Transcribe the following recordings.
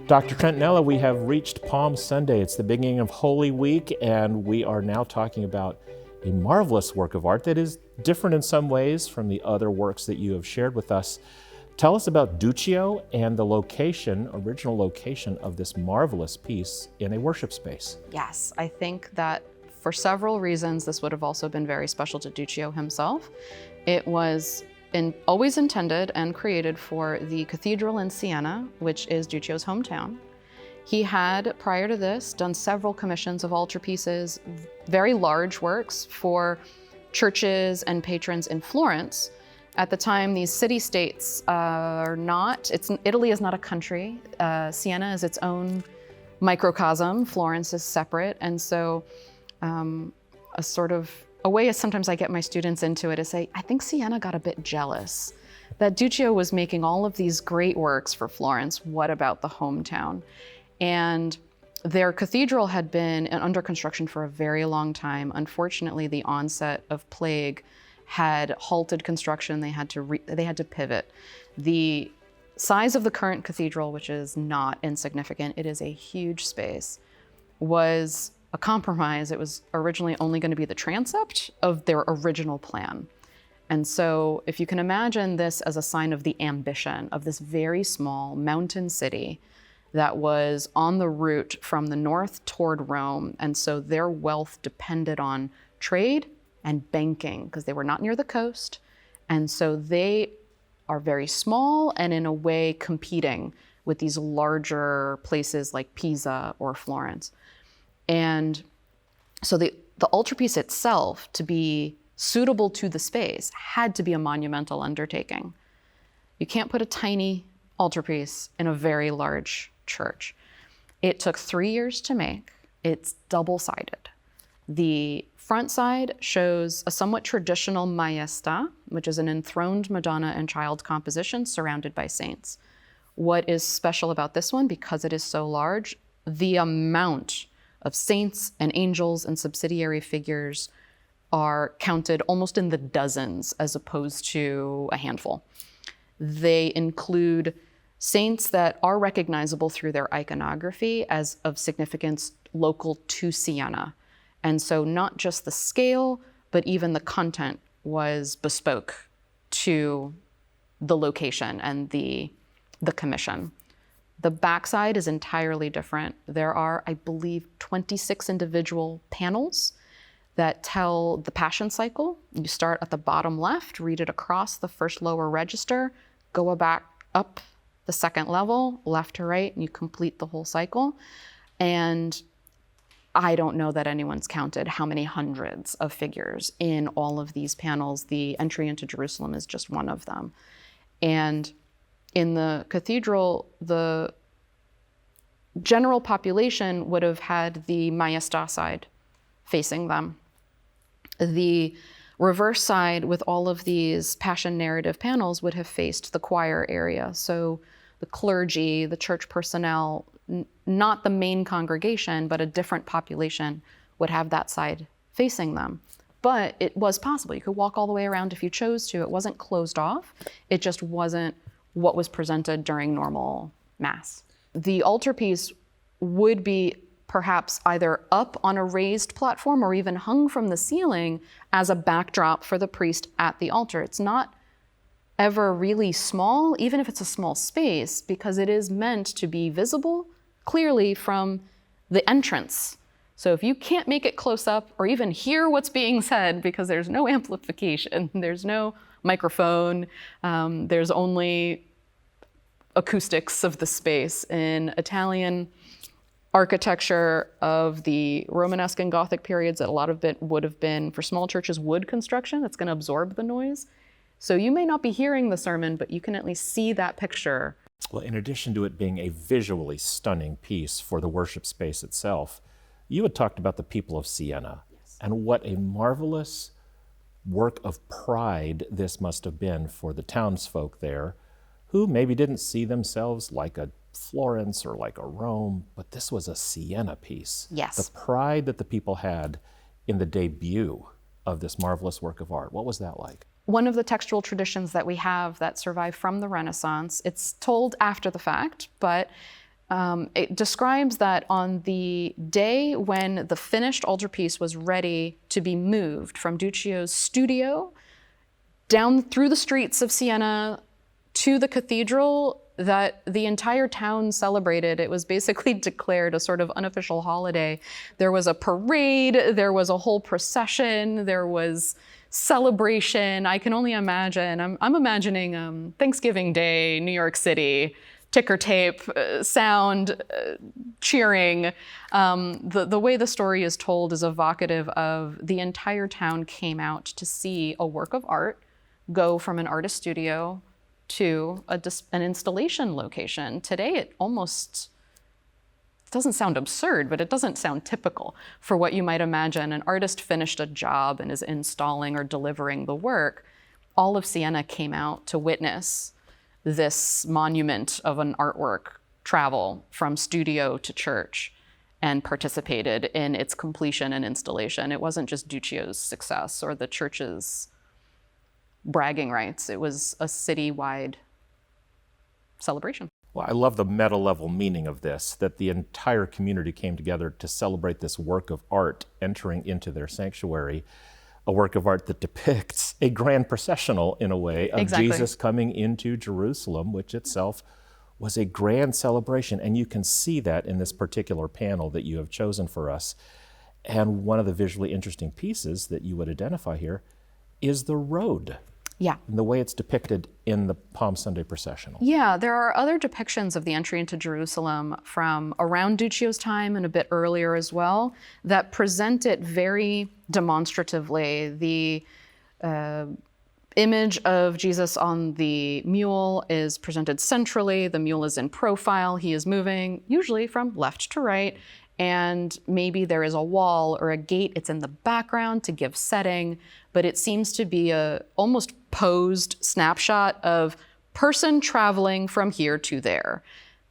Dr. Trentinella, we have reached Palm Sunday. It's the beginning of Holy Week, and we are now talking about a marvelous work of art that is different in some ways from the other works that you have shared with us. Tell us about Duccio and the original location of this marvelous piece in a worship space. Yes, I think that for several reasons, this would have also been very special to Duccio himself. It was always intended and created for the cathedral in Siena, which is Duccio's hometown. He had, prior to this, done several commissions of altarpieces, very large works for churches and patrons in Florence. At the time, these city-states are not, Italy is not a country. Siena is its own microcosm. Florence is separate. And so a way sometimes I get my students into it is say, I think Siena got a bit jealous that Duccio was making all of these great works for Florence. What about the hometown? And their cathedral had been under construction for a very long time. Unfortunately, the onset of plague had halted construction. They had to pivot. The size of the current cathedral, which is not insignificant, it is a huge space, was a compromise. It was originally only going to be the transept of their original plan. And so if you can imagine this as a sign of the ambition of this very small mountain city that was on the route from the north toward Rome, and so their wealth depended on trade and banking because they were not near the coast. And so they are very small and in a way competing with these larger places like Pisa or Florence. And so the altarpiece itself, to be suitable to the space, had to be a monumental undertaking. You can't put a tiny altarpiece in a very large church. It took 3 years to make. It's double-sided. The front side shows a somewhat traditional Maesta, which is an enthroned Madonna and Child composition surrounded by saints. What is special about this one, because it is so large, the amount of saints and angels and subsidiary figures are counted almost in the dozens as opposed to a handful. They include saints that are recognizable through their iconography as of significance local to Siena. And so not just the scale, but even the content was bespoke to the location and the commission. The backside is entirely different. There are, I believe, 26 individual panels that tell the Passion cycle. You start at the bottom left, read it across the first lower register, go back up the second level, left to right, and you complete the whole cycle. And I don't know that anyone's counted how many hundreds of figures in all of these panels. The entry into Jerusalem is just one of them. And in the cathedral, the general population would have had the Maesta side facing them. The reverse side with all of these Passion narrative panels would have faced the choir area. So the clergy, the church personnel, not the main congregation, but a different population would have that side facing them. But it was possible. You could walk all the way around if you chose to. It wasn't closed off. It just wasn't what was presented during normal Mass. The altarpiece would be perhaps either up on a raised platform or even hung from the ceiling as a backdrop for the priest at the altar. It's not ever really small, even if it's a small space, because it is meant to be visible clearly from the entrance. So if you can't make it close up or even hear what's being said because there's no amplification, there's no microphone, there's only acoustics of the space. In Italian architecture of the Romanesque and Gothic periods, that a lot of it would have been, for small churches, wood construction that's going to absorb the noise. So you may not be hearing the sermon, but you can at least see that picture. Well, in addition to it being a visually stunning piece for the worship space itself, you had talked about the people of Siena. Yes. And what a marvelous work of pride this must have been for the townsfolk there, who maybe didn't see themselves like a Florence or like a Rome, but this was a Siena piece. Yes. The pride that the people had in the debut of this marvelous work of art. What was that like? One of the textual traditions that we have that survived from the Renaissance, it's told after the fact, but It describes that on the day when the finished altarpiece was ready to be moved from Duccio's studio down through the streets of Siena to the cathedral, that the entire town celebrated. It was basically declared a sort of unofficial holiday. There was a parade, there was a whole procession, there was celebration. I can only imagine, I'm imagining Thanksgiving Day, New York City, ticker tape, sound, cheering. The way the story is told is evocative of the entire town came out to see a work of art go from an artist studio to an installation location. Today, it almost doesn't sound absurd, but it doesn't sound typical for what you might imagine. An artist finished a job and is installing or delivering the work. All of Siena came out to witness this monument of an artwork travel from studio to church and participated in its completion and installation. It wasn't just Duccio's success or the church's bragging rights. It was a citywide celebration. Well, I love the meta-level meaning of this, that the entire community came together to celebrate this work of art entering into their sanctuary, a work of art that depicts a grand processional, in a way, of Jesus coming into Jerusalem, which itself was a grand celebration. And you can see that in this particular panel that you have chosen for us. And one of the visually interesting pieces that you would identify here is the road. Yeah. And the way it's depicted in the Palm Sunday processional. Yeah, there are other depictions of the entry into Jerusalem from around Duccio's time and a bit earlier as well that present it very demonstratively. The image of Jesus on the mule is presented centrally. The mule is in profile. He is moving usually from left to right. And maybe there is a wall or a gate. It's in the background to give setting, but it seems to be a almost posed snapshot of person traveling from here to there.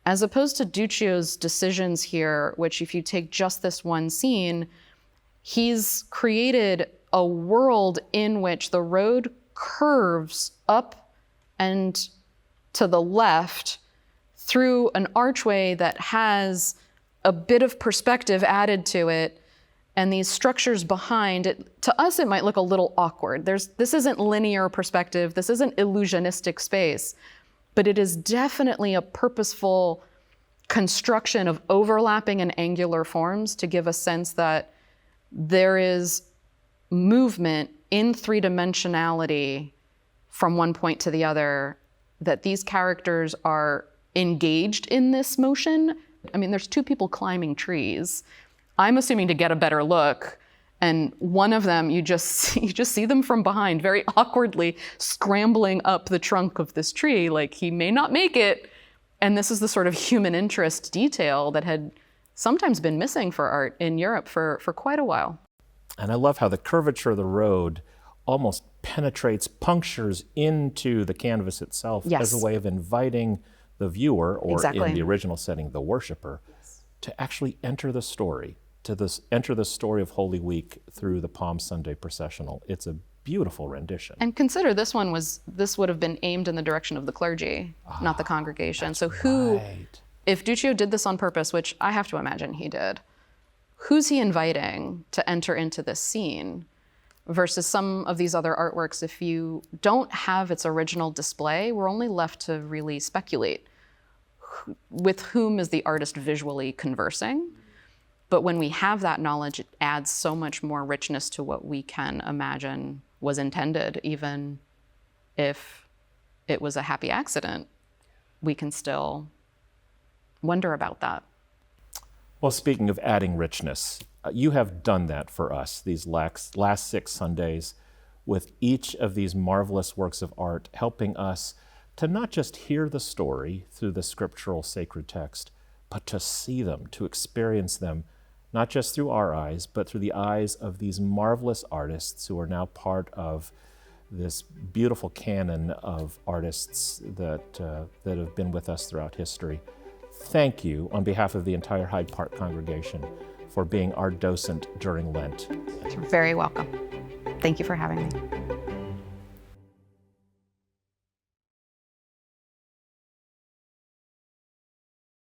As opposed to Duccio's decisions here, which if you take just this one scene, he's created a world in which the road curves up and to the left through an archway that has a bit of perspective added to it, and these structures behind it. To us, it might look a little awkward. This isn't linear perspective, this isn't illusionistic space, but it is definitely a purposeful construction of overlapping and angular forms to give a sense that there is movement in three-dimensionality from one point to the other, that these characters are engaged in this motion. I mean, there's two people climbing trees. I'm assuming to get a better look, and one of them, you just see them from behind, very awkwardly scrambling up the trunk of this tree, like he may not make it. And this is the sort of human interest detail that had sometimes been missing for art in Europe for quite a while. And I love how the curvature of the road almost penetrates, punctures into the canvas itself as a way of inviting the viewer, or in the original setting, the worshiper, to actually enter the story, enter the story of Holy Week through the Palm Sunday processional. It's a beautiful rendition. And consider this would have been aimed in the direction of the clergy, not the congregation. So who, if Duccio did this on purpose, which I have to imagine he did, who's he inviting to enter into this scene? Versus some of these other artworks, if you don't have its original display, we're only left to really speculate. With whom is the artist visually conversing? But when we have that knowledge, it adds so much more richness to what we can imagine was intended. Even if it was a happy accident, we can still wonder about that. Well, speaking of adding richness, you have done that for us these last 6 Sundays with each of these marvelous works of art, helping us to not just hear the story through the scriptural sacred text, but to see them, to experience them, not just through our eyes, but through the eyes of these marvelous artists who are now part of this beautiful canon of artists that have been with us throughout history. Thank you on behalf of the entire Hyde Park congregation for being our docent during Lent. You're very welcome. Thank you for having me.